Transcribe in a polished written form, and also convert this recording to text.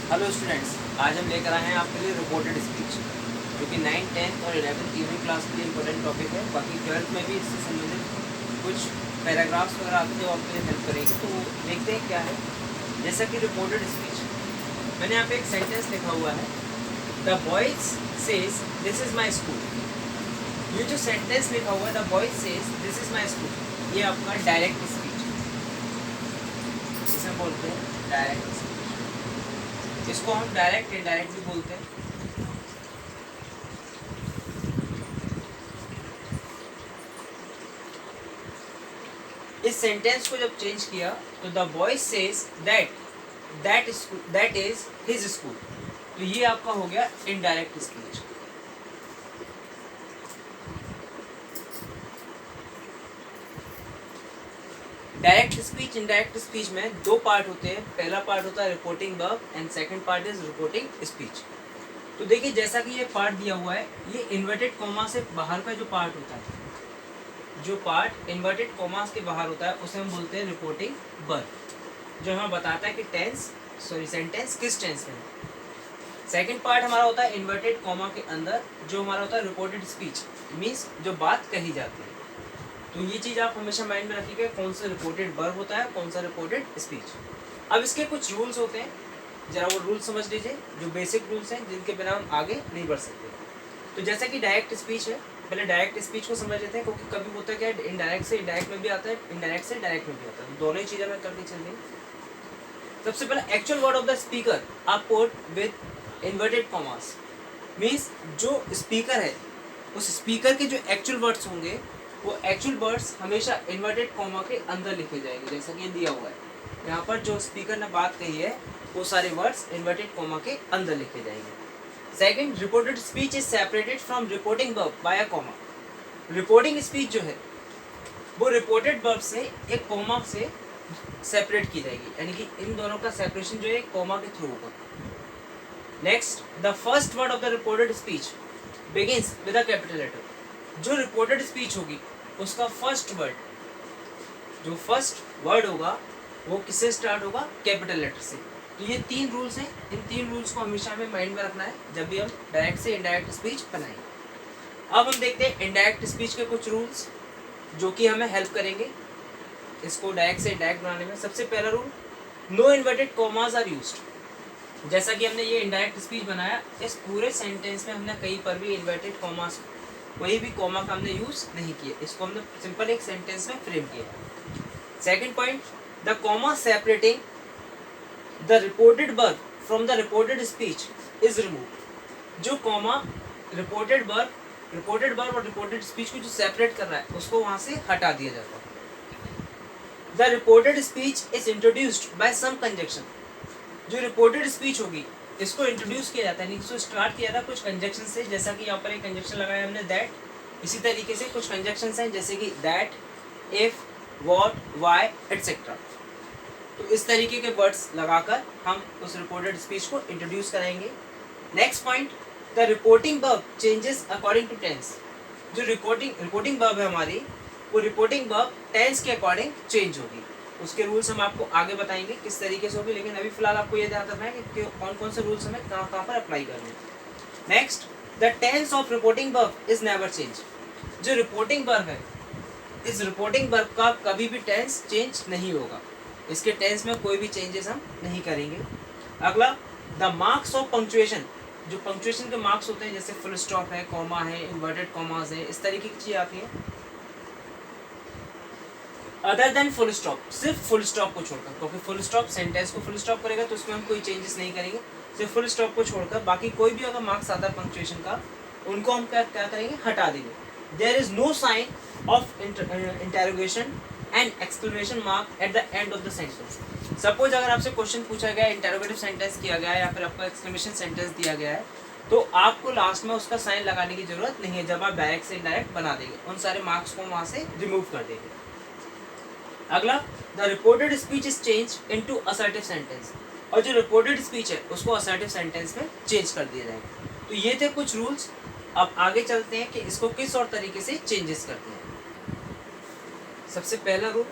Hello students, आज हम लेकर आए हैं आपके लिए रिपोर्टेड स्पीच, जो कि 9th, 10th और 11th तीनों क्लास के लिए इंपॉर्टेंट टॉपिक है। बाकी 12th में भी इससे संबंधित कुछ पैराग्राफ्स वगैरह आते हैं जो आपके लिए हेल्प करेंगे। तो देखते हैं क्या है। जैसा कि रिपोर्टेड स्पीच, मैंने यहाँ पे एक सेंटेंस लिखा हुआ है, the boys says this is my school. ये जो सेंटेंस लिखा हुआ है, the boys says this is my school, ये आपका डायरेक्ट स्पीच है। इसे बोलते हैं डायरेक्ट स्पीच। इसको हम डायरेक्ट इनडायरेक्ट भी बोलते हैं। इस सेंटेंस को जब चेंज किया तो the boy says that is his school, तो ये आपका हो गया indirect speech. Direct speech indirect speech में दो पार्ट होते हैं। पहला पार्ट होता है reporting verb and second part is reporting speech. तो देखिए, जैसा कि ये पार्ट दिया हुआ है, ये इन्वर्टेड कॉमा से बाहर का जो पार्ट होता है, जो पार्ट इन्वर्टेड कॉमास के बाहर होता है, उसे हम बोलते हैं रिपोर्टिंग वर्ब, जो हमें बताता है कि सेंटेंस किस टेंस में है। सेकंड पार्ट हमारा होता है इन्वर्टेड कॉमा के अंदर, जो हमारा होता है रिपोर्टेड स्पीच, मीन्स जो बात कही जाती है। तो ये चीज़ आप हमेशा माइंड में रखिएगा, कौन सा रिपोर्टेड वर्ब होता है, कौन सा रिपोर्टेड स्पीच। अब इसके कुछ रूल्स होते हैं, जरा वो रूल्स समझ लीजिए, जो बेसिक रूल्स हैं जिनके बिना हम आगे नहीं बढ़ सकते। तो जैसा कि डायरेक्ट स्पीच है, पहले डायरेक्ट स्पीच को समझ लेते हैं, क्योंकि कभी होता है क्या, इनडायरेक्ट से डायरेक्ट में भी आता है, इनडायरेक्ट से डायरेक्ट में भी आता है, तो दोनों ही चीज़ें हमें करके चल रही। सबसे पहले actual word of the speaker are put with inverted commas, means जो स्पीकर है उस स्पीकर के जो एक्चुअल वर्ड्स होंगे, वो एक्चुअल वर्ड्स हमेशा इन्वर्टेड कॉमा के अंदर लिखे जाएंगे। जैसा कि दिया हुआ है यहाँ पर, जो स्पीकर ने बात कही है वो सारे वर्ड्स इन्वर्टेड कॉमा के अंदर लिखे जाएंगे। Second, reported speech is separated from reporting verb bye a comma. Reporting speech जो है वो रिपोर्टेड वर्ब से एक कॉमा से सेपरेट की जाएगी, यानी कि इन दोनों का सेपरेशन जो है कॉमा के थ्रू होगा। Next, the first word of the reported speech begins with a capital letter. जो रिपोर्टेड स्पीच होगी उसका फर्स्ट वर्ड होगा वो किससे स्टार्ट होगा, कैपिटल लेटर से। तो ये तीन रूल्स हैं, इन तीन रूल्स को हमेशा हमें माइंड में रखना है जब भी हम डायरेक्ट से इनडायरेक्ट स्पीच बनाएंगे। अब हम देखते हैं इनडायरेक्ट स्पीच के कुछ रूल्स जो कि हमें हेल्प करेंगे इसको डायरेक्ट से इनडायरेक्ट बनाने में। सबसे पहला rule, no inverted commas are used. जैसा कि हमने ये इनडायरेक्ट स्पीच बनाया, इस पूरे सेंटेंस में हमने कहीं पर भी इन्वर्टेड कॉमास, कोई भी कॉमा का हमने यूज नहीं किया, इसको हमने सिंपल एक सेंटेंस में फ्रेम किया। Second point, the comma separating the reported verb from the reported speech is remove. जो कॉमा रिपोर्टेड वर्ब और रिपोर्टेड स्पीच को जो सेपरेट कर रहा है उसको वहां से हटा दिया जाता है। The reported speech is introduced by some conjunction. जो रिपोर्टेड स्पीच होगी इसको इंट्रोड्यूस किया जाता है, यानी इसको स्टार्ट किया था कुछ कंजक्शन से, जैसा कि यहाँ पर एक कंजक्शन लगाया हमने दैट। इसी तरीके से कुछ कंजक्शन हैं जैसे कि that, if, what, why etcetera. तो इस तरीके के वर्ड्स लगाकर हम उस रिपोर्टेड स्पीच को इंट्रोड्यूस कराएंगे। Next point, the reporting verb changes according to tense. जो रिपोर्टिंग वर्ब है हमारी, वो रिपोर्टिंग वर्ब टेंस के अकॉर्डिंग चेंज होगी। उसके रूल्स हम आपको आगे बताएंगे किस तरीके से होगी, लेकिन अभी फिलहाल आपको ये ध्यान रखना है कि कौन कौन से रूल्स हमें कहाँ कहाँ पर अप्लाई करने हैं। Next, the tense of reporting verb is never change. जो रिपोर्टिंग वर्ब है, इस रिपोर्टिंग वर्ब का कभी भी टेंस चेंज नहीं होगा, इसके टेंस में कोई भी चेंजेस हम नहीं करेंगे। अगला, द मार्क्स ऑफ पंक्चुएशन। जो पंक्चुएशन के मार्क्स होते हैं, जैसे फुल स्टॉप है, कॉमा है, इन्वर्टेड कॉमास है, इस तरीके की चीज़ें आती हैं। अदर देन फुल स्टॉप, सिर्फ फुल स्टॉप को छोड़कर, क्योंकि फुल स्टॉप सेंटेंस को फुल स्टॉप करेगा तो उसमें हम कोई चेंजेस नहीं करेंगे। सिर्फ फुल स्टॉप को छोड़कर बाकी कोई भी अगर मार्क्स आता है पंक्चुएशन का, उनको हम क्या करेंगे, हटा देंगे। There is no sign of interrogation and exclamation mark at the end of the sentence. Suppose अगर आपसे क्वेश्चन पूछा गया, इंटेरोगेटिव सेंटेंस किया गया है या फिर आपको एक्सक्लेमेशन सेंटेंस दिया गया है, तो आपको लास्ट में उसका साइन लगाने की जरूरत नहीं है। जब आप डायरेक्ट से इनडायरेक्ट बना देंगे, उन सारे मार्क्स को वहां से रिमूव कर देंगे। अगला, the reported speech is change into assertive sentence. और जो रिपोर्टेड स्पीच है उसको असर्टिव सेंटेंस में चेंज कर दिया जाएगा। तो ये थे कुछ रूल्स। अब आगे चलते हैं कि इसको किस और तरीके से चेंजेस करते हैं। सबसे पहला रूल,